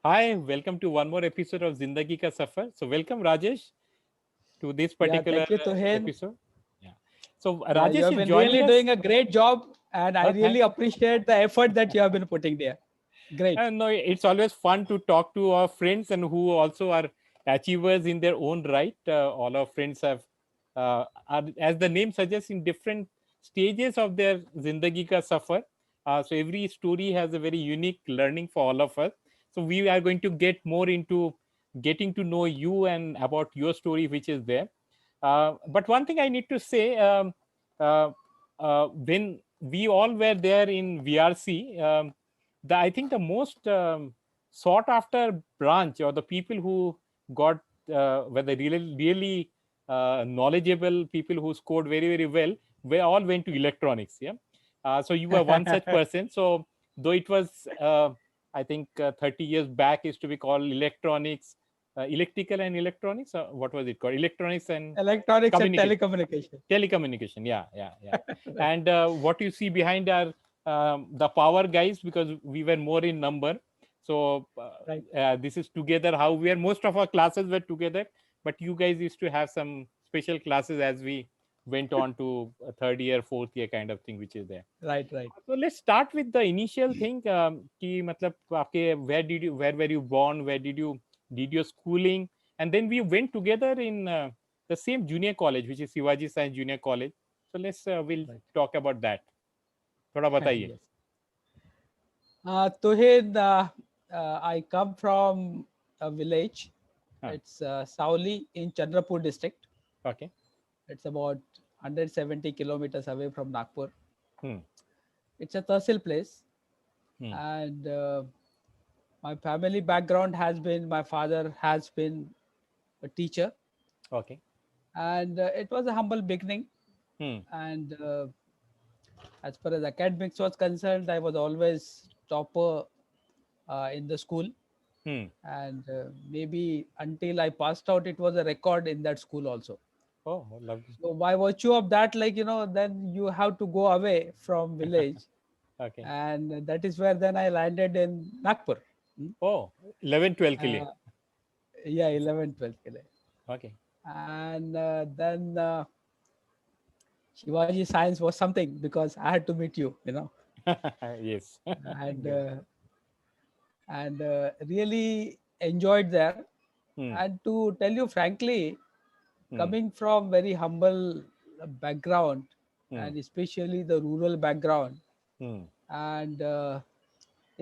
Hi, welcome to one more episode of Zindagi Ka Safar. So, welcome Rajesh to this Yeah, particular thank you, Tuhin. episode. Yeah. So, Yeah, you Rajesh have is been joining really us. doing a great job, and I really Thank you. appreciate the effort that you have been putting there. Great. No, it's always fun to talk to our friends and who also are achievers in their own right. All our friends are, as the name suggests, in different stages of their Zindagi Ka Safar. So, every story has a very unique learning for all of us. So, we are going to get more into getting to know you and about your story, which is there. But one thing I need to say, uh, when we all were there in VRC, I think the most sought after branch or the people who got were the really knowledgeable people who scored very well, we all went to electronics. Yeah, so you were one such person. So though it was I think 30 years back is to be called electronics, electrical and electronics. What was it called? Electronics and Electronics and communication. telecommunication. Telecommunication, yeah. Right. And what you see behind are the power guys, because we were more in number. So Right. this is together how we are. Most of our classes were together, but you guys used to have some special classes as we went on to a third year, fourth year kind of thing, which is there. Right. Right. So let's start with the initial thing. कि मतलब आपके where were you born, where did your schooling, and then we went together in the same junior college, which is Shivaji Science Junior College. So let's we'll Right. talk about that. थोड़ा बताइए. Yes. Tuhin, I come from a village. हाँ, It's Sauli in Chandrapur district. okay. It's about 170 kilometers away from Nagpur. Hmm. It's a Tahsil place, Hmm. and my family background has been my father has been a teacher, Okay. and it was a humble beginning. Hmm. And as far as academics was concerned, I was always topper in the school, Hmm. and maybe until I passed out, it was a record in that school also. Oh, lovely. So by virtue of that, then you have to go away from village, Okay. and that is where then I landed in Nagpur. Hmm. Oh, 11, 12 के लिए. Uh, yeah, 11, 12 ke liye. Okay. And then Shivaji Science was something because I had to meet you, Yes. and Good. really enjoyed there. Hmm. And to tell you frankly, Hmm. coming from very humble background, Hmm. and especially the rural background, Hmm. and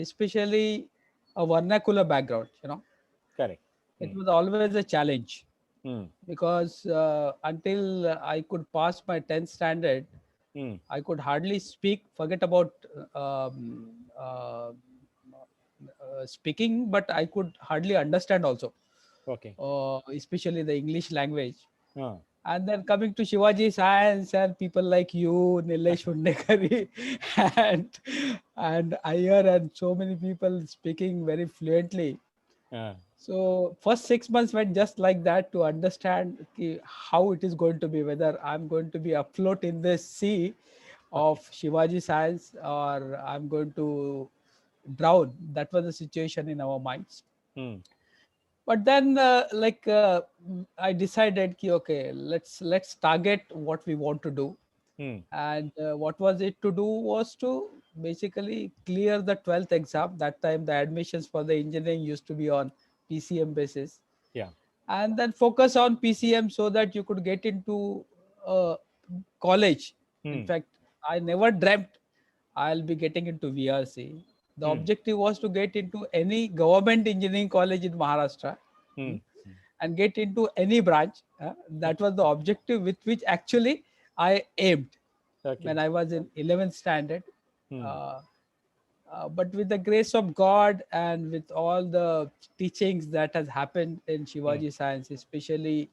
especially a vernacular background, Correct. it Hmm. was always a challenge Hmm. because until I could pass my 10th standard, Hmm. I could hardly speak, forget about um, uh, speaking, but I could hardly understand also, Okay. especially the English language. Ah. And then coming to Shivaji Science and people like you, Nilesh Hundekari, and Iyer, and so many people speaking very fluently. Ah. So first 6 months went just like that to understand how it is going to be, whether I'm going to be afloat in the sea of Okay. Shivaji Science or I'm going to drown. That was the situation in our minds. Hmm. But then I decided ki, okay, let's target what we want to do. Hmm. And what was it to do was to basically clear the 12th exam. That time the admissions for the engineering used to be on PCM basis, Yeah. and then focus on PCM so that you could get into uh, college. In Hmm. fact, I never dreamt I'll be getting into VRC. The Hmm. objective was to get into any government engineering college in Maharashtra, Hmm. hmm, and get into any branch. That was the objective with which actually I aimed Okay. when I was in 11th standard. Hmm. Uh, but with the grace of God and with all the teachings that has happened in Hmm. Shivaji Science, especially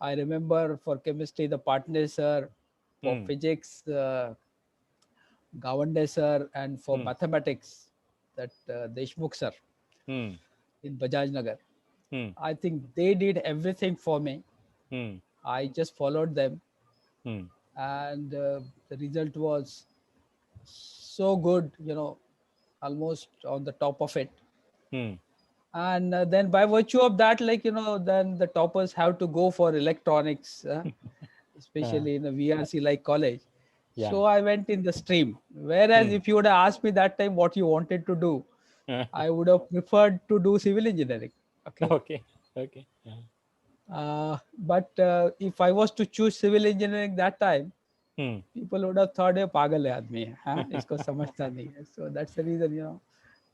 I remember for chemistry, the partner sir, for Hmm. physics, Gawande sir, and for Hmm. mathematics, that Deshmukh sir Hmm. in Bajaj Nagar. Hmm. I think they did everything for me. Hmm. I just followed them, Hmm. and the result was so good, almost on the top of it. Hmm. And then by virtue of that, like, then the toppers have to go for electronics, especially in a VRC like college. Yeah. So I went in the stream. Whereas Hmm. if you would have asked me that time what you wanted to do, I would have preferred to do civil engineering. Okay. Okay. Okay. Yeah. But if I was to choose civil engineering that time, Hmm. people would have thought, "ये पागल है आदमी है, हाँ, इसको समझता नहीं है." So that's the reason,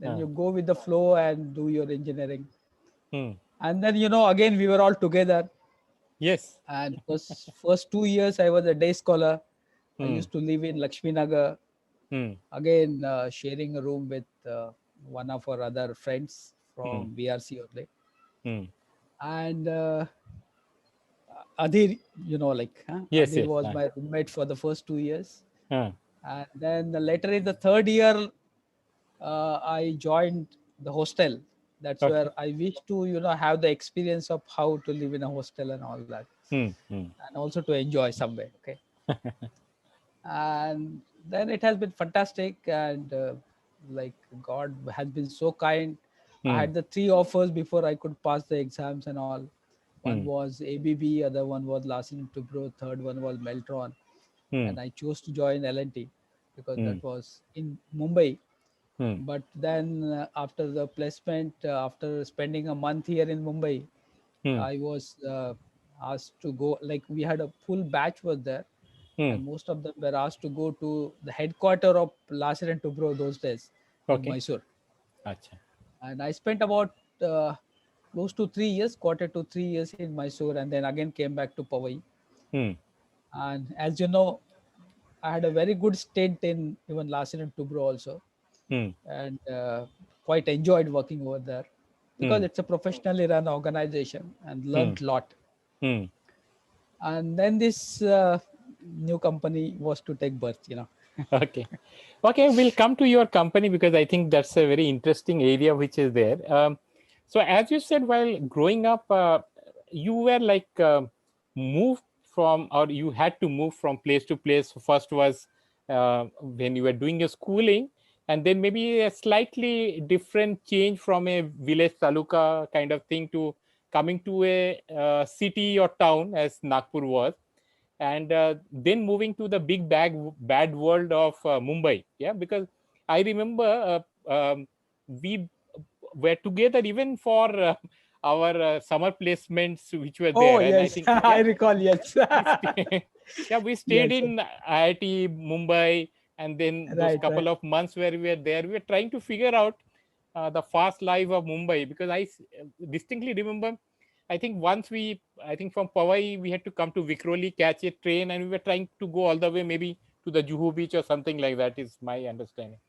then you go with the flow and do your engineering. Hmm. And then, again, we were all together. Yes. And first 2 years, I was a day scholar. I Hmm. used to live in Lakshmi Nagar, Hmm. again, sharing a room with one of our other friends Hmm. from BRC only. Hmm. And Adhir, Yes. Adhir Yes. was my roommate for the first 2 years. Uh, And then later in the third year, I joined the hostel. That's okay. where I wish to, have the experience of how to live in a hostel and all that, Hmm. Hmm. and also to enjoy somewhere. Okay. And then it has been fantastic, and like, God has been so kind. I Hmm. had the three offers before I could pass the exams and all. One Hmm. was ABB, other one was Larsen& Toubro, third one was Meltron, Hmm. and I chose to join L&T because Hmm. that was in Mumbai. Hmm. But then after the placement, after spending a month here in Mumbai, Hmm. I was asked to go. Like, we had a full batch was there, Hmm. and most of them were asked to go to the headquarter of Larsen& Toubro those days in Okay. Mysore. Acha. And I spent about close to 3 years, quarter to 3 years in Mysore, and then again came back to Powai. Hmm. And as you know, I had a very good stint in even Larsen& Toubro also, Hmm. and quite enjoyed working over there because Hmm. it's a professionally run organization, and Hmm. learned a lot. Hmm. And then this new company was to take birth. Okay. Okay, we'll come to your company because I think that's a very interesting area which is there. So, as you said, while growing up, you were like moved from, or you had to move from place to place. First was when you were doing your schooling, and then maybe a slightly different change from a village taluka kind of thing to coming to a city or town as Nagpur was, and then moving to the bad world of Mumbai. Yeah, because I remember we were together even for our summer placements which were Oh there, and I yes, think, I yeah, recall. Yes, we yeah, we stayed yes, in IIT Mumbai, and then those right, couple right, of months where we were there, we were trying to figure out the fast life of Mumbai, because distinctly remember, I think once I think from Powai we had to come to Vikhroli, catch a train, and we were trying to go all the way maybe to the Juhu beach or something like that, is my understanding.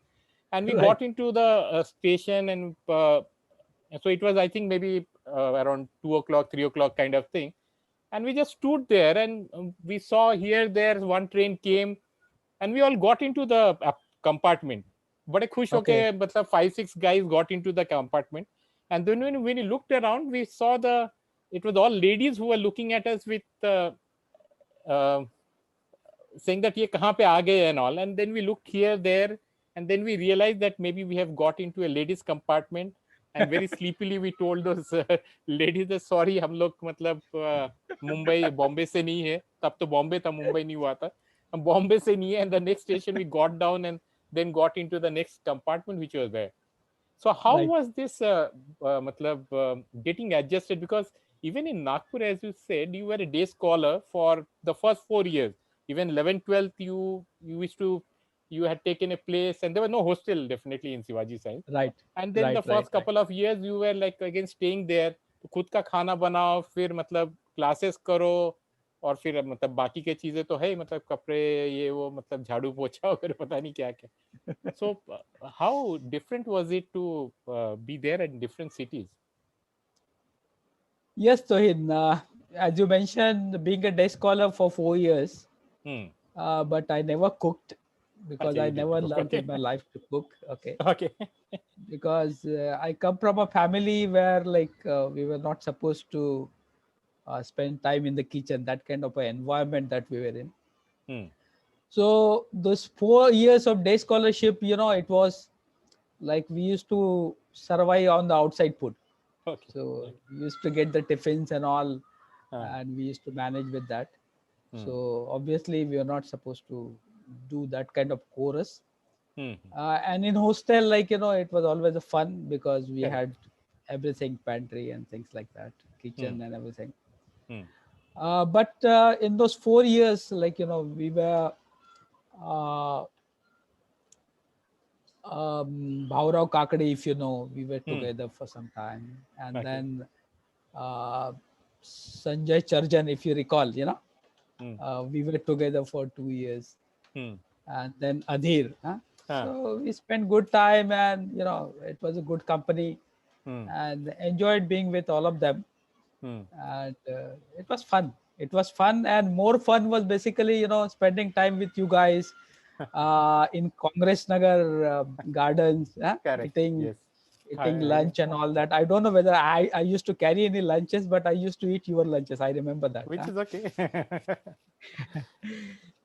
And we right. got into the station, and so it was, I think, maybe around 2 o'clock, 3 o'clock kind of thing. And we just stood there, and we saw here, there, one train came, and we all got into the compartment. बड़े खुश होके, Okay, मतलब 5-6 guys got into the compartment. And then when we looked around, we saw it was all ladies who were looking at us with uh, saying that ये कहाँ पे आ गए and all. And then we looked here, there, and then we realized that maybe we have got into a ladies compartment. And very sleepily we told those ladies that sorry, हम लोग मतलब मुंबई बॉम्बे से नहीं है. तब तो बॉम्बे था, मुंबई नहीं हुआ था. हम बॉम्बे से नहीं है. And the next station we got down and then got into the next compartment which was there. So how right. was this matlab, getting adjusted? Because even in Nagpur, as you said, you were a day scholar for the first 4 years. Even 11th, 12th, you used to, you had taken a place, and there was no hostel definitely in Shivaji side. Right, And then the right, right, first right. couple of years you were like again staying there. तो खुद का खाना बनाओ, फिर मतलब classes करो, और फिर मतलब बाकी के चीजें तो है ही, मतलब कपड़े ये वो, मतलब झाड़ू पोछा और पता नहीं क्या क्या. So, how different was it to be there in different cities? Yes, Tohin. As you mentioned, being a day scholar for 4 years, Hmm. but I never cooked because Acha, I you didn't never cook. learned Okay. in my life to cook. Okay, Okay. because I come from a family where, like, we were not supposed to spend time in the kitchen. That kind of an environment that we were in. Hmm. So those 4 years of day scholarship, it was like we used to survive on the outside food. Okay. So we used to get the tiffins and all, Ah, and we used to manage with that. hmm, So obviously we are not supposed to do that kind of chorus. hmm, And in hostel, like it was always a fun because we correct. had everything, pantry and things like that, Hmm, kitchen and everything. hmm, But in those 4 years, like we were uh, Bhaurao Kakade, if you know, we were hmm. together for some time, and Okay. then uh, Sanjay Charjan, if you recall, Hmm, we were together for 2 years, hmm. and then Adhir. Huh? Ah, So we spent good time, and it was a good company, hmm, and enjoyed being with all of them, hmm. and it was fun. It was fun, and more fun was basically spending time with you guys in Congress Nagar gardens, Correct. eating Yes. eating I, lunch and all that. I don't know whether I used to carry any lunches, but I used to eat your lunches. I remember that. which is okay.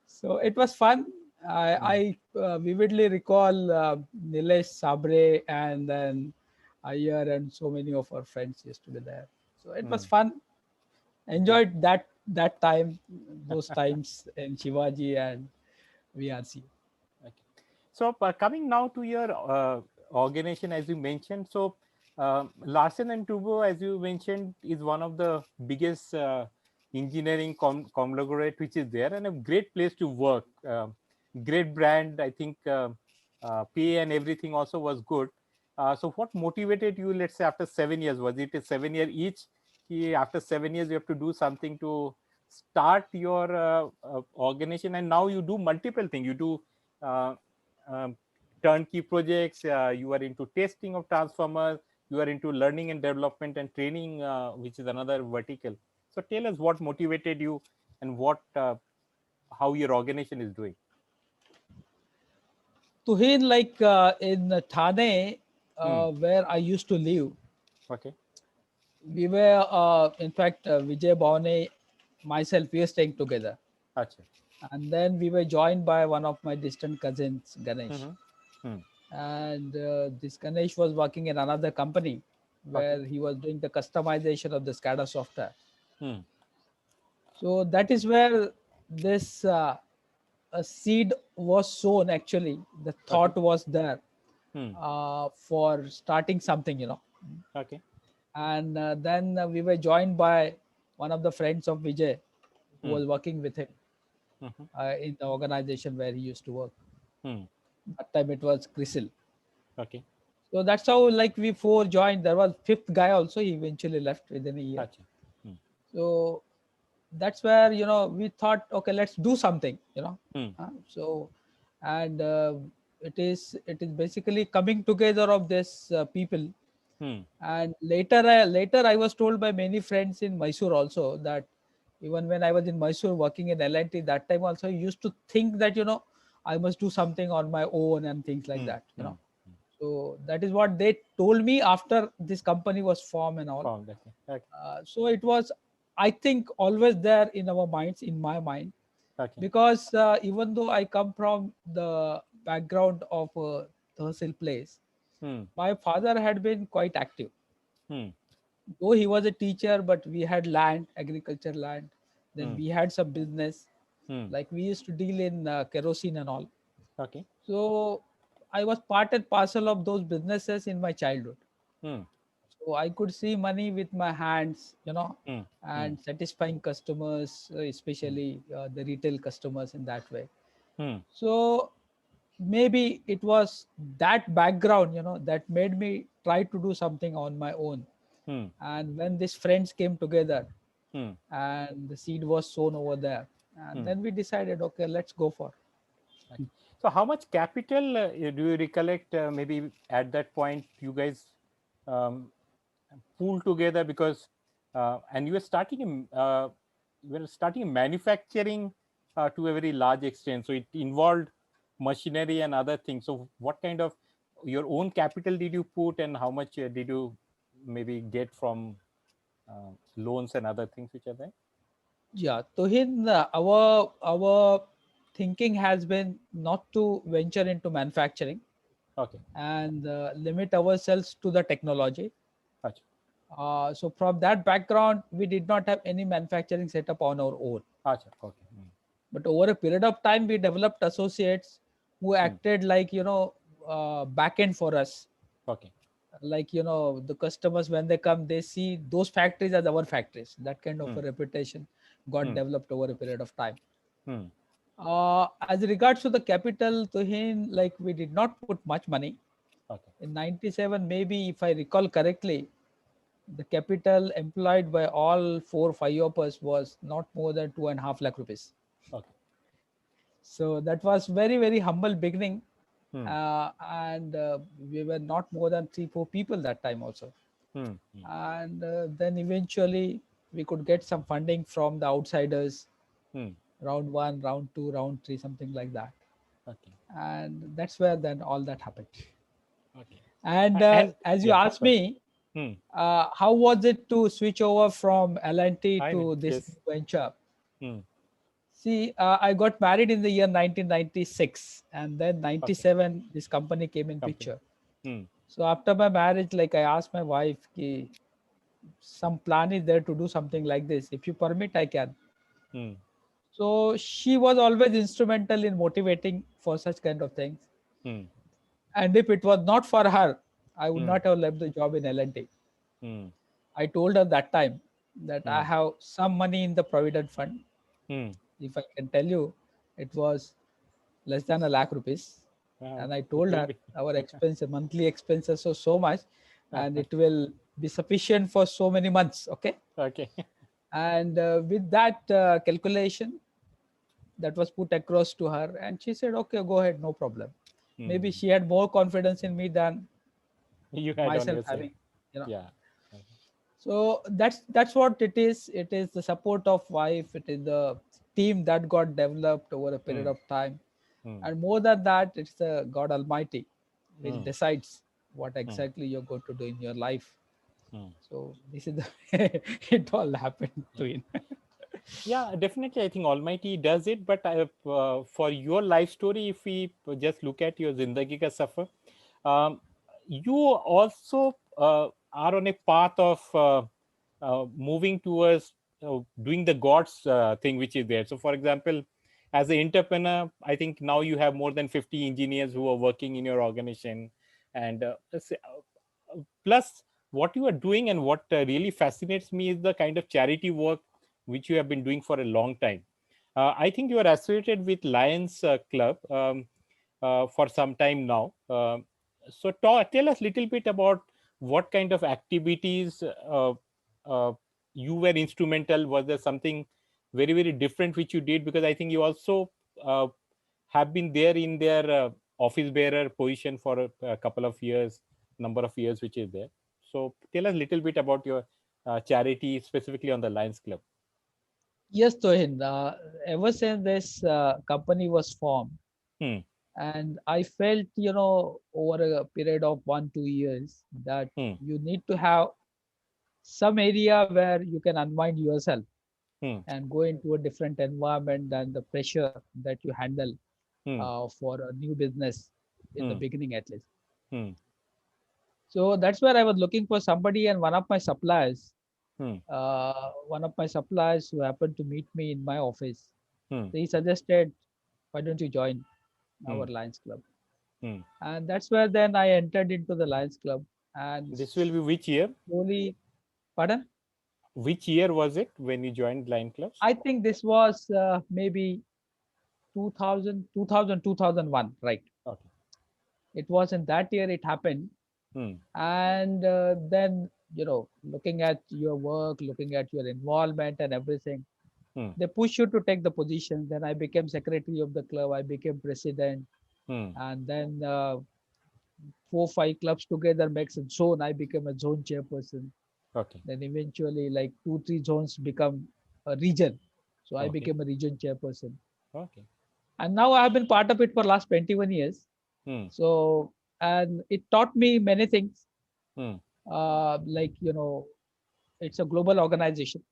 So it was fun. Hmm, I vividly recall Nilesh Sabre and then Ayer and so many of our friends used to be there. So it was hmm. fun. Good. Enjoyed that time, those times in Shivaji and VRC. Okay. So coming now to your organization, as you mentioned, so Larsen and Toubro, as you mentioned, is one of the biggest engineering conglomerate which is there, and a great place to work. Great brand, I think. Pay and everything also was good. So what motivated you? Let's say after 7 years, was it a 7 year each? After 7 years, you have to do something to start your organization, and now you do multiple things. You do uh, um, turnkey projects, you are into testing of transformers, you are into learning and development and training, which is another vertical. So tell us what motivated you, and what how your organization is doing. Tuhin, like in Thane, Hmm. where I used to live, Okay. we were, in fact, Vijay Bhavane, myself, we were staying together. Acha. And then we were joined by one of my distant cousins, Ganesh. Mm-hmm. Hmm. And this Ganesh was working in another company Okay. where he was doing the customization of the SCADA software. Hmm. So that is where this a seed was sown. Actually, the Okay. thought was there Hmm. for starting something. Okay. And then we were joined by one of the friends of Vijay who Hmm. was working with him Mm-hmm. in the organization where he used to work. Hmm. That time it was Crisil. Okay. So that's how, like, we four joined. There was fifth guy also. He eventually left within a year. Acha. Hmm. So that's where we thought, okay, let's do something. Hmm. So, and it is basically coming together of this people. Hmm. And later I was told by many friends in Mysore also that even when I was in Mysore working in L&T, that time also I used to think that I must do something on my own and things like Hmm. that. Hmm. So that is what they told me after this company was formed and all. Found. Okay. Okay. So it was, I think, always there in our minds, in my mind, Okay. because even though I come from the background of a Tehsil place, Hmm. my father had been quite active. Hmm. Though he was a teacher, but we had land, agriculture land. Then Hmm. we had some business, Hmm. like we used to deal in kerosene and all. Okay. So I was part and parcel of those businesses in my childhood. Hmm. So I could see money with my hands, Hmm. Hmm. and satisfying customers, Hmm. especially the retail customers in that way. Hmm. So maybe it was that background, that made me try to do something on my own. Hmm. And when these friends came together Hmm. and the seed was sown over there, and Hmm. then we decided, okay, let's go for. Okay. So, how much capital do you recollect? Maybe at that point, you guys um, pooled together, because and you were starting a manufacturing to a very large extent. So it involved machinery and other things. So, what kind of your own capital did you put, and how much did you maybe get from loans and other things which are there? Yeah, Tohin, our thinking has been not to venture into manufacturing Okay. and limit ourselves to the technology. Achha. So from that background, we did not have any manufacturing setup on our own. Acha, okay. But over a period of time, we developed associates who acted like, back end for us. Okay. Like, the customers, when they come, they see those factories as our factories. That kind of a reputation got developed over a period of time. Hmm. As regards to the capital, to him, like, we did not put much money. Okay. In 97, maybe, if I recall correctly, the capital employed by all 4 5 of us was not more than 2.5 lakh rupees. Okay. So that was very, very humble beginning. Hmm. And we were not more than 3 4 people that time also. Hmm. And then eventually we could get some funding from the outsiders, Hmm. round one, round two, round three, something like that. Okay. And that's where then all that happened. Okay. And And as you yeah, asked sorry. me, Hmm. how was it to switch over from L&T I mean, to this yes. new venture? Hmm. See, I got married in the year 1996, and then Okay. 97 this company came in Company. picture. Hmm. So after my marriage, like, I asked my wife, ki, some plan is there to do something like this. If you permit, I can. Hmm. So she was always instrumental in motivating for such kind of things. Hmm. And if it was not for her, I would Hmm. not have left the job in L&T. Hmm. I told her that time that I Hmm. have some money in the provident fund. Hmm. If I can tell you, it was less than 1 lakh rupees. Wow. And I It told will her be. our expenses, monthly expenses, are so much, and it will be sufficient for so many months. Okay. Okay. And with that calculation, that was put across to her, and she said, okay, go ahead, no problem. Maybe Hmm. she had more confidence in me than You had on myself your side. having, you know. Yeah. So that's what it is. It is the support of wife. It is the team that got developed over a period Hmm. of time. Hmm. And more than that, it's the God Almighty will Hmm. decides what Hmm. exactly you're going to do in your life. Hmm. So this is the way it all happened to him. Yeah, definitely. I think Almighty does it. But for your life story, if we just look at your Zindagi Ka Safar, you also are on a path of moving towards doing the God's thing, which is there. So, for example, as an entrepreneur, I think now you have more than 50 engineers who are working in your organization. And plus, what you are doing and what really fascinates me is the kind of charity work which you have been doing for a long time. I think you are associated with Lions Club for some time now. So, tell us a little bit about what kind of activities uh, you were instrumental. Was there something very, very different which you did? Because I think you also uh, have been there in their office bearer position for a couple of years, number of years, which is there. So, tell us a little bit about your charity, specifically on the Lions Club. Yes, Tohin. Ever since this company was formed, Hmm. and I felt, over a period of 1 2 years, that Hmm. you need to have some area where you can unwind yourself Hmm. and go into a different environment than the pressure that you handle Hmm. for a new business in the Hmm. beginning, at least. Hmm. So that's where I was looking for somebody, and Hmm. one of my suppliers who happened to meet me in my office, Hmm. he suggested, "Why don't you join Hmm. our Lions Club?" Hmm. And that's where then I entered into the Lions Club, and This will be which year? slowly, pardon? Which year was it when you joined Lion Clubs? I think this was maybe 2000, 2000, 2001, right? Okay. It was in that year it happened. Hmm. And then, looking at your work, looking at your involvement and everything, Hmm. they push you to take the position. Then I became secretary of the club, I became president, Hmm. and then 4 5 clubs together makes a zone. I became a zone chairperson. Okay. Then eventually, like 2 3 zones become a region, so I Okay. became a region chairperson. Okay. And now I have been part of it for last 21 years. Hmm. So, and it taught me many things. Hmm. Like, it's a global organization.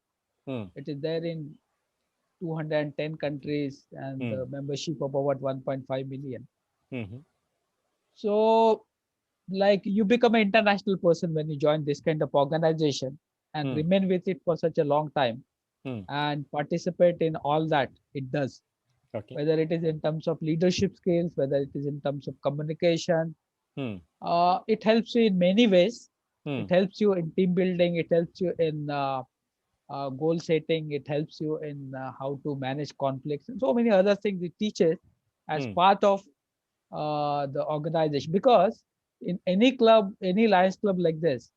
Hmm. It is there in 210 countries and Hmm. the membership of about 1.5 million. Hmm. So like you become an international person when you join this kind of organization and Hmm. remain with it for such a long time Hmm. and participate in all that it does, Okay. whether it is in terms of leadership skills, whether it is in terms of communication. Hmm. It helps you in many ways. Hmm. It helps you in team building. It helps you in goal setting. It helps you in how to manage conflicts and so many other things it teaches as Hmm. part of the organization. Because in any club, any Lions Club like this,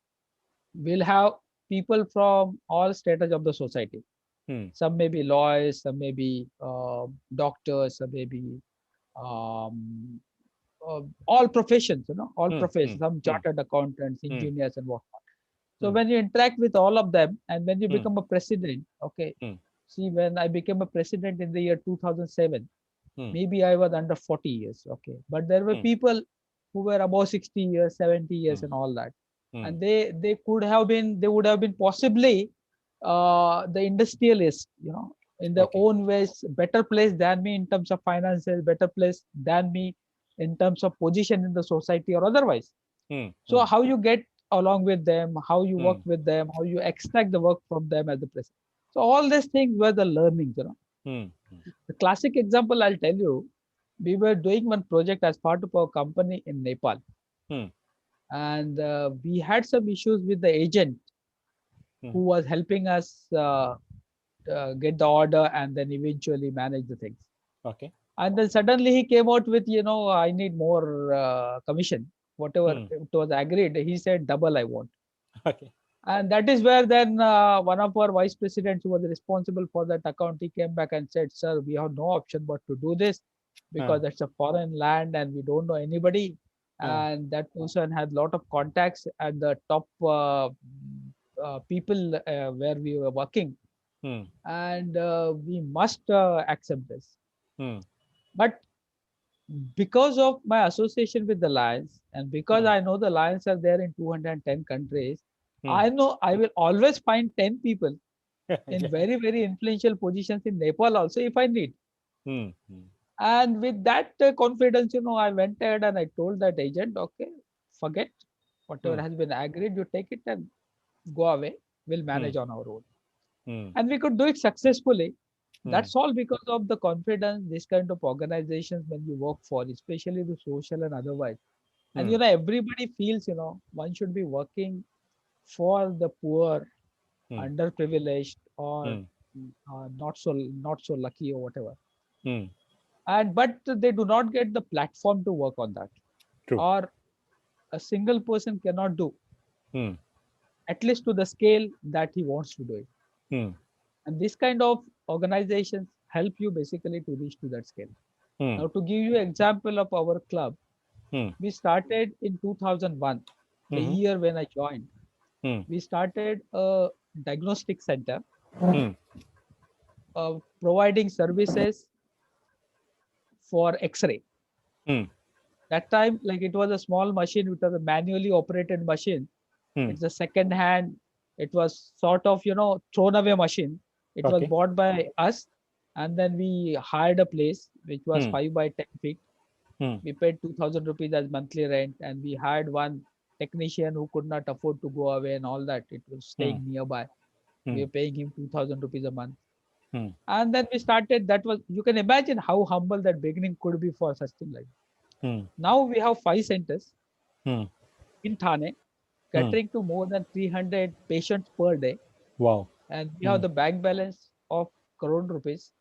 we'll have people from all status of the society. Hmm. Some may be lawyers, some may be doctors, some may be um, all professions, all Hmm. Hmm. professions, some Hmm. chartered accountants, Hmm. engineers, and whatnot. So Hmm. when you interact with all of them, and when you Hmm. become a president, okay, Hmm. see, when I became a president in the year 2007, Hmm. maybe I was under 40 years, okay, but there were Hmm. people who were above 60 years, 70 years, Hmm. and all that, Hmm. and they would have been possibly the industrialists, in their Okay. own ways, better place than me in terms of finances, better place than me in terms of position in the society or otherwise. Hmm. So Hmm. how you get along with them, how you Hmm. work with them, how you extract the work from them as the president. So all these things were the learnings. Hmm. The classic example I'll tell you, we were doing one project as part of our company in Nepal, Hmm. and we had some issues with the agent Hmm. who was helping us get the order and then eventually manage the things. Okay. And then suddenly he came out with, I need more commission, whatever Hmm. it was agreed. He said double I want. Okay. And that is where then one of our vice presidents who was responsible for that account, he came back and said, sir, we have no option but to do this Huh. because it's a foreign land and we don't know anybody. Huh. And that person had a lot of contacts at the top people where we were working. Hmm. And we must accept this. Hmm. But because of my association with the Lions, and because Hmm. I know the Lions are there in 210 countries, Hmm. I know I will always find 10 people in Okay. very, very influential positions in Nepal also if I need. Hmm. Hmm. And with that confidence, I went ahead and I told that agent, okay, forget Hmm. whatever has been agreed, you take it and go away. We'll Hmm. manage on our own. Hmm. And we could do it successfully. Hmm. That's all because of the confidence this kind of organizations when you work for, especially the social and otherwise. And Hmm. everybody feels, one should be working for the poor, Hmm. underprivileged, or Hmm. not so lucky or whatever. Hmm. And but they do not get the platform to work on that, True. or a single person cannot do, Hmm. at least to the scale that he wants to do it. Hmm. And this kind of organizations help you basically to reach to that scale. Hmm. Now, to give you an example of our club, Hmm. we started in 2001, the Hmm. year when I joined. Hmm. We started a diagnostic center Hmm. providing services for X-ray. Hmm. That time, like it was a small machine, it was a manually operated machine. Hmm. It's a second hand. It was sort of, thrown away machine. It was Okay. bought by us, and then we hired a place which was Hmm. 5 by 10 feet. Hmm. We paid 2,000 rupees as monthly rent, and we hired one technician who could not afford to go away and all that. It was Hmm. staying nearby. We Hmm. were paying him 2,000 rupees a month. Hmm. And then we started. That was, you can imagine how humble that beginning could be for such thing like that. Hmm. Now we have 5 centers Hmm. in Thane, Hmm. catering to more than 300 patients per day. Wow. And we Hmm. have the bank balance of crore rupees.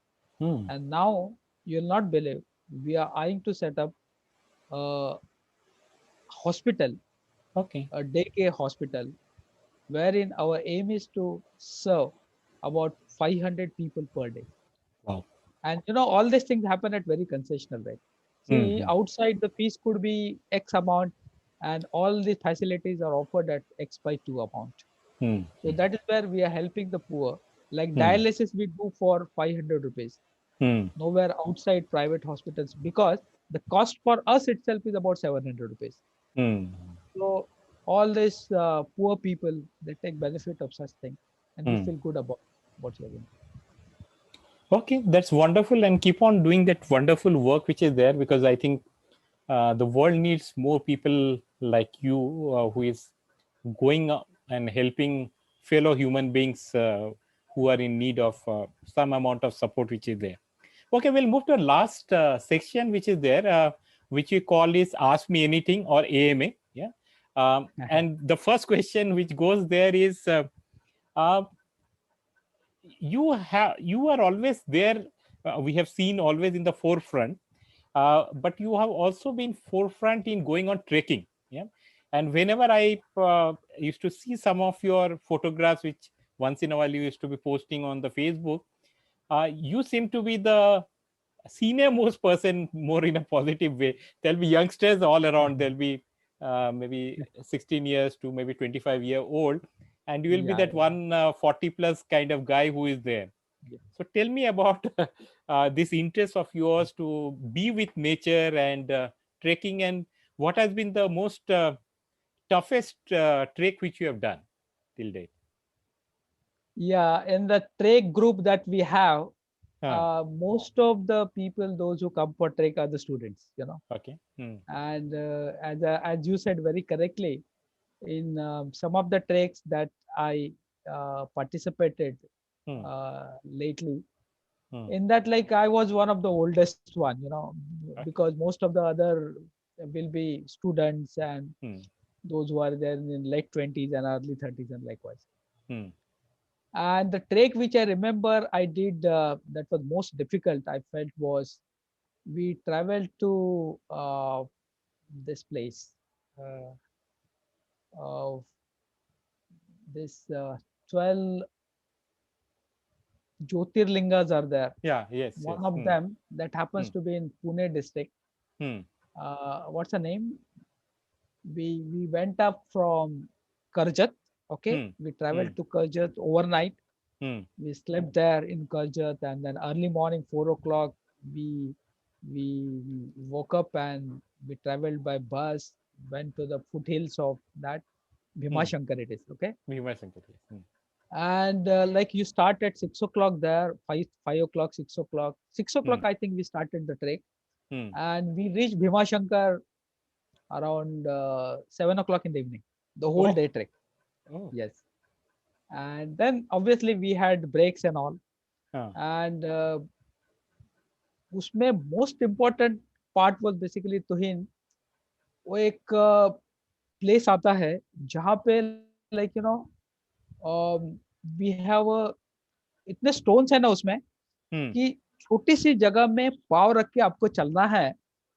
Hmm. And now you'll not believe, we are eyeing to set up a hospital, Okay. a daycare hospital, wherein our aim is to serve about 500 people per day. Wow. And all these things happen at very concessional rate. Hmm. See, Hmm. outside the fees could be X amount, and all these facilities are offered at X by 2 amount. Hmm. So that is where we are helping the poor. Like Hmm. dialysis, we do for 500 rupees. Hmm. Nowhere outside private hospitals, because the cost for us itself is about 700 rupees. Hmm. So all these poor people, they take benefit of such thing, and we Hmm. feel good about what you're doing. Okay, that's wonderful, and keep on doing that wonderful work which is there, because I think the world needs more people like you who is going up and helping fellow human beings who are in need of some amount of support which is there. Okay, we'll move to the last section which is there, which we call is Ask Me Anything or AMA. Yeah. And the first question which goes there is, uh, you are always there. We have seen always in the forefront, but you have also been forefront in going on trekking. Yeah. And whenever I used to see some of your photographs, which once in a while you used to be posting on the Facebook, you seem to be the senior most person, more in a positive way. There'll be youngsters all around. There'll be maybe 16 years to maybe 25-year-old, and you will be Yeah, that one 40 plus kind of guy who is there. yeah. So tell me about this interest of yours to be with nature and trekking, and what has been the most toughest trek which you have done till date. Yeah, in the trek group that we have, Huh. most of the people, those who come for trek, are the students, Okay. Hmm. And as you said very correctly, in some of the treks that I participated Hmm. lately, Hmm. in that, like, I was one of the oldest one, Okay. because most of the other will be students and Hmm. those who are there in late 20s and early 30s and likewise. Hmm. And the trek which I remember I did, that was most difficult, I felt, was we traveled to this place. Uh, of this 12 Jyotirlingas are there. Yeah. Yes. Yes. One of Hmm. them that Hmm. happens to be in Pune district. Hmm. What's the name? We went up from Karjat. Okay, Hmm. we Hmm. traveled to Karjat overnight. Hmm. We slept there in Karjat, and then early morning 4 o'clock we woke up and we traveled by bus. Went to the foothills of that Bhima Hmm. Shankar. It is okay. Bhima Shankar, yes. Hmm. And like you start at 6 o'clock there, 5 o'clock, 6 o'clock, 6 o'clock, Hmm. I think we started the trek, Hmm. and we reached Bhima Shankar around 7 o'clock in the evening, the whole Oh. day trek. Oh. Yes. And then obviously we had breaks and all. Huh. And उसमें most important part was basically तुहिन, वो एक place आता है जहाँ पे, like we have इतने stones है ना उसमें, Hmm. कि छोटी सी जगह में पाँव रख के आपको चलना है,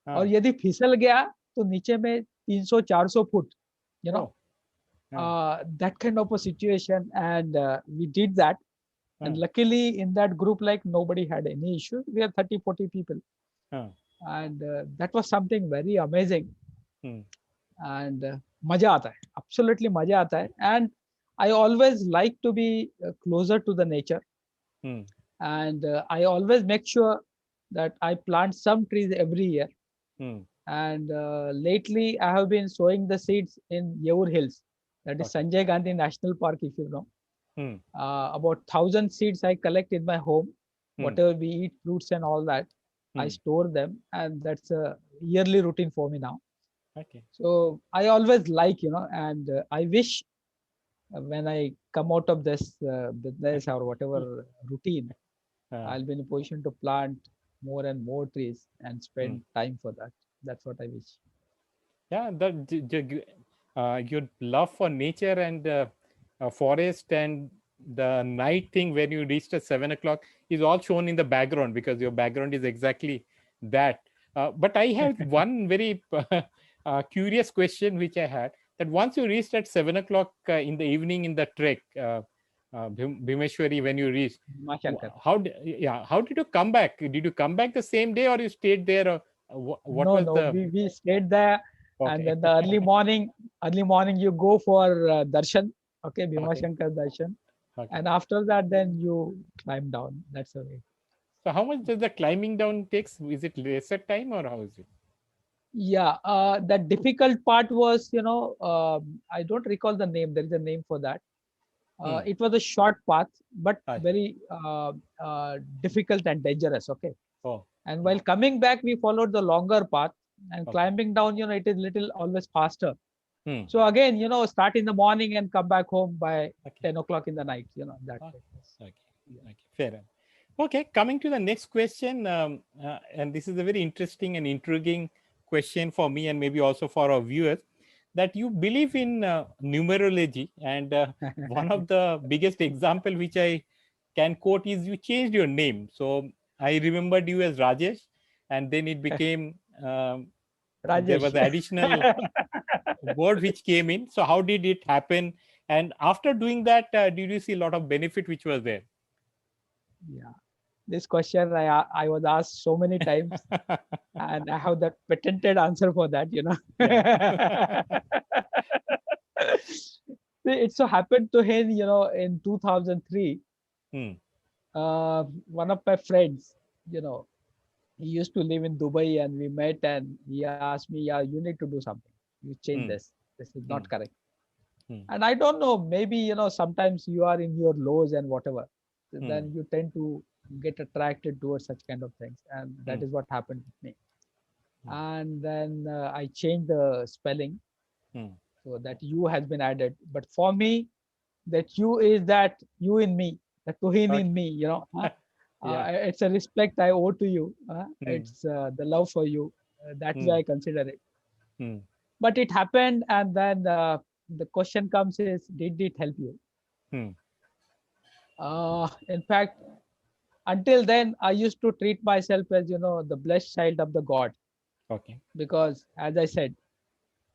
और Huh. यदि फिसल गया तो नीचे में 300-400 foot, you know Oh. Huh. that kind of a situation. And we did that, and Huh. luckily in that group, like, nobody had any issue. We are 30-40 people, Huh. and that was something very amazing. Hmm. And मजा आता है, absolutely मजा आता है. And I always like to be closer to the nature, Hmm. and I always make sure that I plant some trees every year. Hmm. And lately I have been sowing the seeds in Yeur Hills, that is Okay. Sanjay Gandhi National Park, if you know. Hmm. About 1,000 seeds I collect in my home. Hmm. Whatever we eat, fruits and all that, I Hmm. store them, and that's a yearly routine for me now. Okay. So I always like, and I wish when I come out of this business or whatever routine, Uh, I'll be in a position to plant more and more trees and hmm. spend time for that. That's what I wish. Yeah, your love for nature and forest and the night thing when you reached at 7 o'clock is all shown in the background, because your background is exactly that. But I have one very curious question which I had, that once you reached at 7 o'clock in the evening in the trek, Bhimeshwari, when you reached, Mashankar. how did you come back? Did you come back the same day, or you stayed there? Or what No, was no, the we stayed there, and okay? then the early morning you go for darshan, okay, Bhima Okay. Shankar darshan, Okay. and after that then you climb down. That's the way. So how much does the climbing down takes? Is it lesser time or how is it? Yeah, the difficult part was, I don't recall the name. There is a name for that. Hmm. It was a short path, but Aye. very difficult and dangerous. Okay. Oh. And Hmm. while coming back, we followed the longer path, and Okay. climbing down, it is little always faster. Hmm. So again, start in the morning and come back home by Okay. 10 o'clock in the night, that Ah, way. Okay. Yeah. Okay. Fair enough. Okay. Coming to the next question, and this is a very interesting and intriguing question for me, and maybe also for our viewers, that you believe in numerology, and one of the biggest example which I can quote is you changed your name. So I remembered you as Rajesh, and then it became there Rajesh. was additional word which came in. So how did it happen? And after doing that, did you see a lot of benefit which was there? Yeah. This question I was asked so many times, and I have that patented answer for that. Yeah. It so happened to him, in 2003, Hmm. one of my friends, you know, he used to live in Dubai, and we met, and he asked me, "Yeah, you need to do something. You change Hmm. this. This is not Hmm. correct." Hmm. And I don't know, maybe, sometimes you are in your lows and whatever, Hmm. then you tend to get attracted towards such kind of things. And that Hmm. is what happened with me. Hmm. And then I changed the spelling Hmm. so that you has been added. But for me, that you is that you in me, the Tuhin Okay. in me, Yeah. It's a respect I owe to you. Hmm. It's the love for you. That way Hmm. I consider it. Hmm. But it happened, and then the question comes is, did it help you? Hmm. In fact, until then, I used to treat myself as, the blessed child of the God, Okay. because, as I said,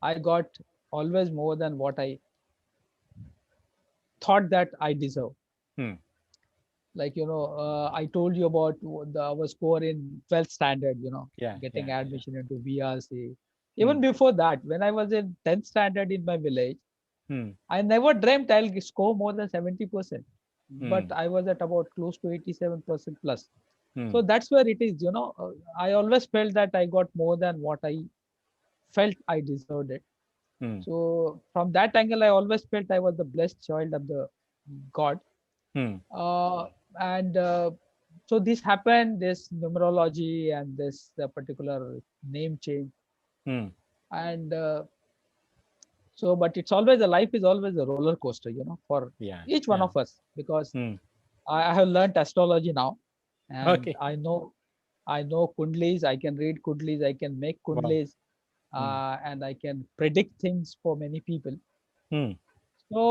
I got always more than what I thought that I deserve. Hmm. Like, I told you about our score in 12th standard, Yeah. getting Yeah. Yeah. admission into VRC. Hmm. Even before that, when I was in 10th standard in my village, Hmm. I never dreamt I'll score more than 70%. But Hmm. I was at about close to 87% plus. Hmm. So that's where it is, I always felt that I got more than what I felt I deserved it. Hmm. So from that angle, I always felt I was the blessed child of the God. Hmm. Uh, and so this happened, this numerology and this particular name change. Hmm. And so, but it's always, a life is always a roller coaster, for Yeah. each one Yeah. of us, because Hmm. I have learned astrology now, and Okay. I know kundlis. I can read kundlis. I can make Wow. kundlis, Hmm. and I can predict things for many people. Hmm. So,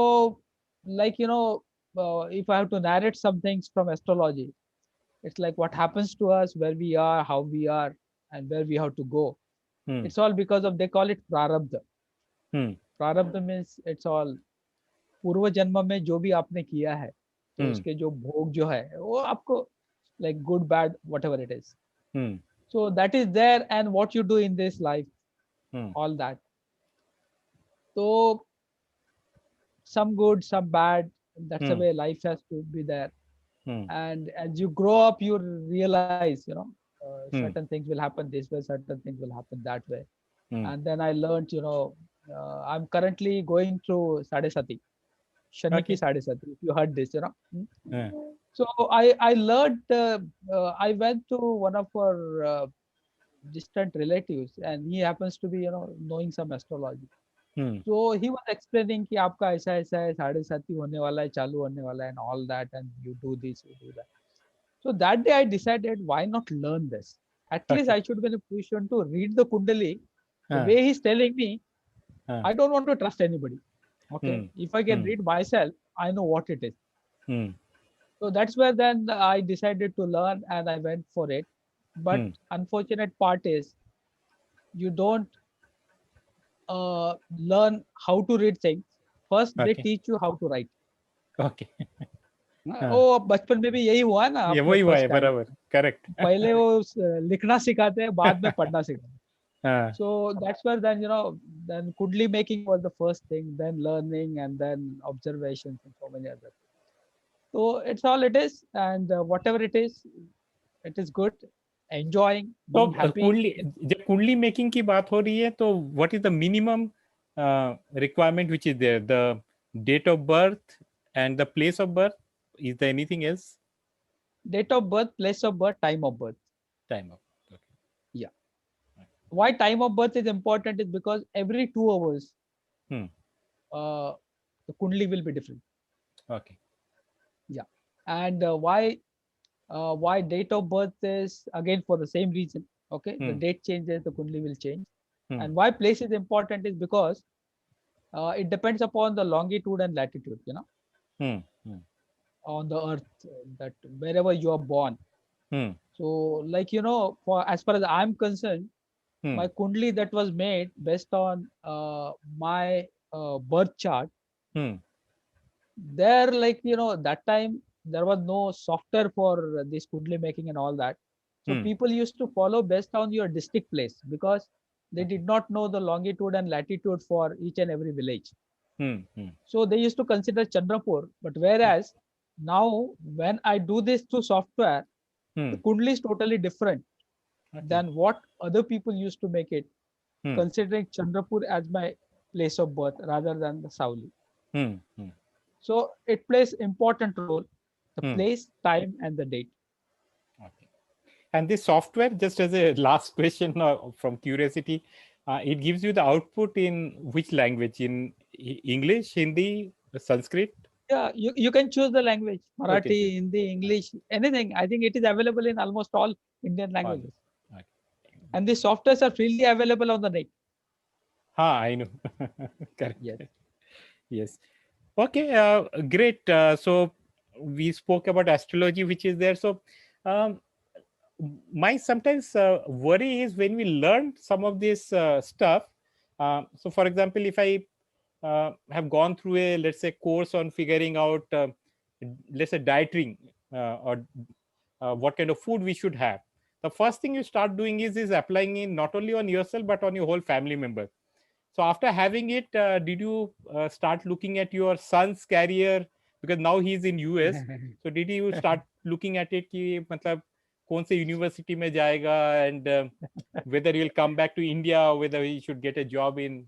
like, if I have to narrate some things from astrology, it's like what happens to us, where we are, how we are, and where we have to go. Hmm. It's all because of, they call it prarabdha. Hmm. Prarabdha means it's all पूर्व जन्म में जो भी आपने किया है, तो Hmm. उसके जो भोग जो है वो आपको, like good bad whatever it is, Hmm. so that is there, and what you do in this life, Hmm. all that. So some good, some bad, that's the Hmm. way life has to be there. Hmm. And as you grow up, you realize, Hmm. certain things will happen this way, certain things will happen that way. Hmm. And then I learned, I'm currently going through Sadesati, Shani ki Okay. Sadesati, if you heard this. Yeah. So I learned, I went to one of our distant relatives, and he happens to be, knowing some astrology. Hmm. So he was explaining कि आपका ऐसा ऐसा है, साढ़े साथी होने वाला है, चालू होने वाला है, and all that, and you do this, you do that. So that day I decided, why not learn this? At least Okay. I should be in a position to read the Kundali. The Uh, way he's telling me, uh, I don't want to trust anybody. Okay, hmm. if I can Hmm. read myself, I know what it is. Hmm. So that's where then I decided to learn, and I went for it. But Hmm. unfortunate part is, you don't learn how to read things. First, they Okay. teach you how to write. Okay. हाँ, ओ बचपन में भी यही हुआ ना ये अपने वही हुआ है फर्स्ट टाइम। बराबर करेक्ट पहले वो लिखना सिखाते हैं, बाद में पढ़ना सिखाते हैं। हाँ So that's where then, then kundli making was the first thing, then learning, and then observations, and so many other things. So it's all it is, and whatever it is good, enjoying, तो being happy. कुंडली जब कुंडली making की बात हो रही है तो what is the minimum requirement which is there the date of birth and the place of birth is there anything else Date of birth, place of birth, time of birth. Time of Yeah. why time of birth is important is because every 2 hours Hmm. the kundli will be different. Okay. Yeah. And why date of birth is again for the same reason. Okay, the Hmm. date changes, the kundli will change. Hmm. And why place is important is because it depends upon the longitude and latitude, Hmm. Hmm. on the earth, that wherever you are born. Hmm. So like, for as far as I'm concerned, Hmm. my kundli that was made based on my birth chart, Hmm. there, like, that time there was no software for this kundli making and all that. So Hmm. people used to follow based on your district place, because they Okay. did not know the longitude and latitude for each and every village. Hmm. Hmm. So they used to consider Chandrapur. But whereas now, when I do this through software, Hmm. the kundli is totally different Okay. than what other people used to make it, Hmm. considering Chandrapur as my place of birth rather than the Sauli. Hmm. Hmm. So it plays important role, the Hmm. place, time, and the date. Okay. And this software, just as a last question from curiosity, it gives you the output in which language? In English, Hindi, Sanskrit? Yeah, you can choose the language, Okay. Marathi, Hindi, English, anything. I think it is available in almost all Indian All. languages. Okay. And the softwares are freely available on the net. I know. Correct. Yes. Yes. Okay. Great. So we spoke about astrology, which is there. So um, my sometimes worry is when we learn some of this stuff. So, for example, if I have gone through a, let's say, course on figuring out, let's say, dieting or what kind of food we should have, the first thing you start doing is applying it not only on yourself but on your whole family member. So after having it, did you start looking at your son's career, because now he's in US? So did you start looking at it कि मतलब कौन से university में जाएगा, and whether he'll come back to India or whether he should get a job in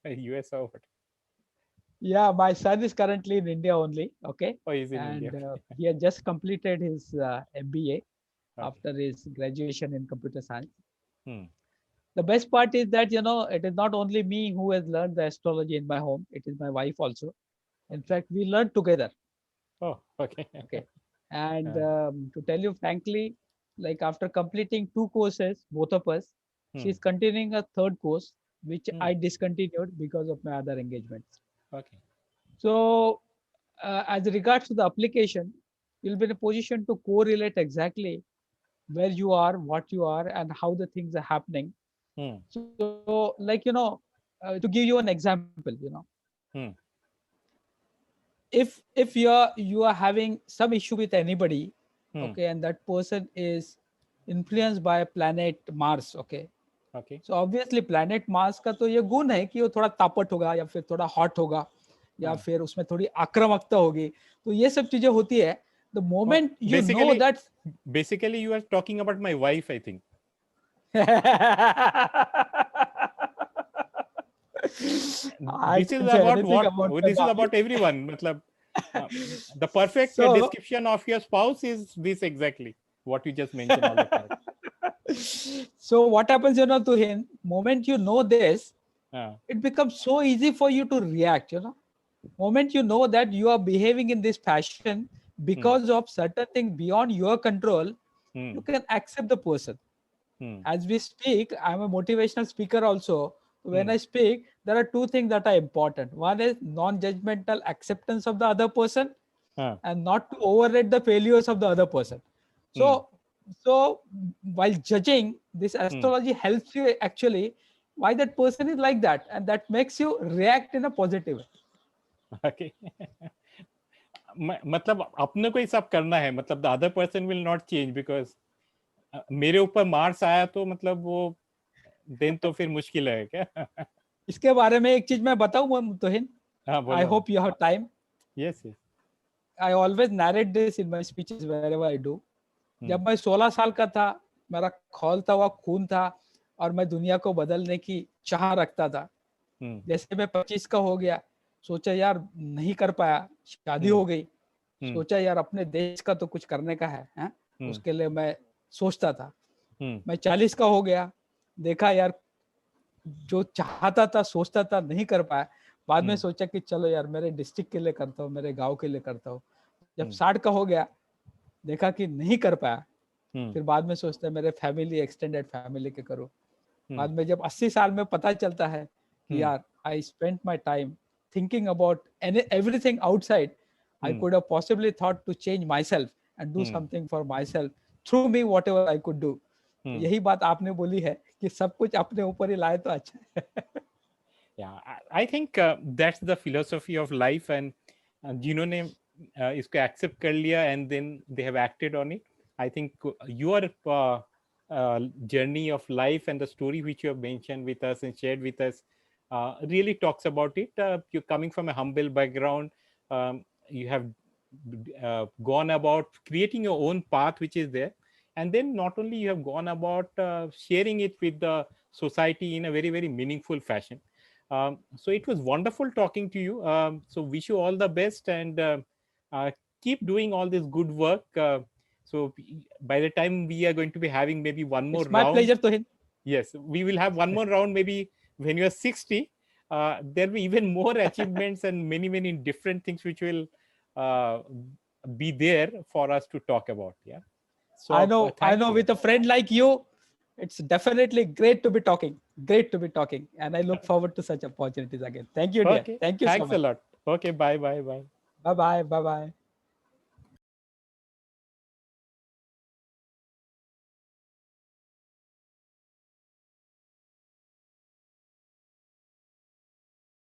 US or what? Yeah, my son is currently in India only. Okay. Oh, he's in India. And he has just completed his MBA Okay. after his graduation in computer science. Hmm. The best part is that, it is not only me who has learned the astrology in my home, it is my wife also. In Okay. fact, we learned together. Oh, okay. Okay. And Uh, to tell you frankly, like after completing 2 courses, both of us, hmm. she's continuing a third course, which Hmm. I discontinued because of my other engagements. Okay. So, as regards to the application, you'll be in a position to correlate exactly where you are, what you are, and how the things are happening. Hmm. So, like, to give you an example, Hmm. if you are having some issue with anybody, Hmm. okay, and that person is influenced by planet Mars, okay. Okay. So obviously planet Mars का तो ये गुण है कि वो थोड़ा तापट होगा या फिर थोड़ा हॉट होगा या हाँ. फिर उसमें थोड़ी आक्रामकता होगी, तो ये सब चीजें होती है. The Oh, moment you know that basically you are talking about my wife, I think. I This is can say about anything what? about my This is wife. about everyone. Matlab, uh, the perfect So description of your spouse is this exactly what you just mentioned all the time. so what happens, to him, moment you know this, Uh, it becomes so easy for you to react, moment you know that you are behaving in this fashion hmm, because of certain things beyond your control, hmm, you can accept the person. hmm, As we speak, I'm a motivational speaker also. When hmm, I speak, there are 2 things that are important. One is non-judgmental acceptance of the other person, uh, and not to overrate the failures of the other person. hmm, So while judging, this hmm. astrology helps you actually why that person is like that, and that makes you react in a positive way. Okay. मतलब अपने को ही सब करना है, मतलब the other person will not change because मेरे ऊपर Mars आया तो मतलब वो दिन तो फिर मुश्किल है क्या? इसके बारे में एक चीज मैं बताऊं तोहिन, हाँ, आई बोलो ना. Hope you have time. Yes, yes. I always narrate this in my speeches wherever I do. Hmm, जब मैं 16 साल का था, मेरा खौलता हुआ खून था और मैं दुनिया को बदलने की चाह रखता था. hmm, जैसे मैं 25 का हो गया, सोचा यार नहीं कर पाया, शादी hmm, हो गई, hmm, सोचा यार अपने देश का तो कुछ करने का है, हैं? hmm, उसके लिए मैं सोचता था. hmm, मैं 40 का हो गया, देखा यार, जो चाहता था, सोचता था, नहीं कर पाया, बाद में हम्म, सोचा कि चलो यार मेरे डिस्ट्रिक्ट के लिए करता हूँ, मेरे गांव के लिए करता हूँ। जब हम्म, 60 का हो गया, देखा कि नहीं कर पाया, हम्म, फिर बाद में सोचता है मेरे फैमिली, एक्सटेंडेड फैमिली के करूँ। हम्म, बाद में जब 80 साल में पता चलता है कि हम्म, यार I spent my time thinking about everything outside, I hmm, could have possibly thought to change myself and do hmm, something for myself through me, whatever I could do. तो हम्म. यही बात आपने बोली है कि सब कुछ अपने ऊपर ही लाए तो अच्छा है। Yeah, I think that's the philosophy of life, and जिन्होंने इसको accept कर लिया and then they have acted on it. I think your journey of life and the story which you have mentioned with us and shared with us really talks about it. You're coming from a humble background. You have gone about creating your own path, which is there, and then not only you have gone about sharing it with the society in a very, very meaningful fashion. So it was wonderful talking to you. So wish you all the best, and uh, keep doing all this good work. So by the time we are going to be having maybe one more It's my round, pleasure, Tohin. yes, we will have one more round maybe when you are 60. There will be even more achievements and many, many different things which will uh, be there for us to talk about. Yeah. I So know, I thank know, you. with a friend like you, it's definitely great to be talking. Great to be talking. And I look forward to such opportunities again. Thank you, dear. Okay. Thank you so Thanks a much. lot. Okay. Bye. Bye. Bye. Bye bye. Bye bye.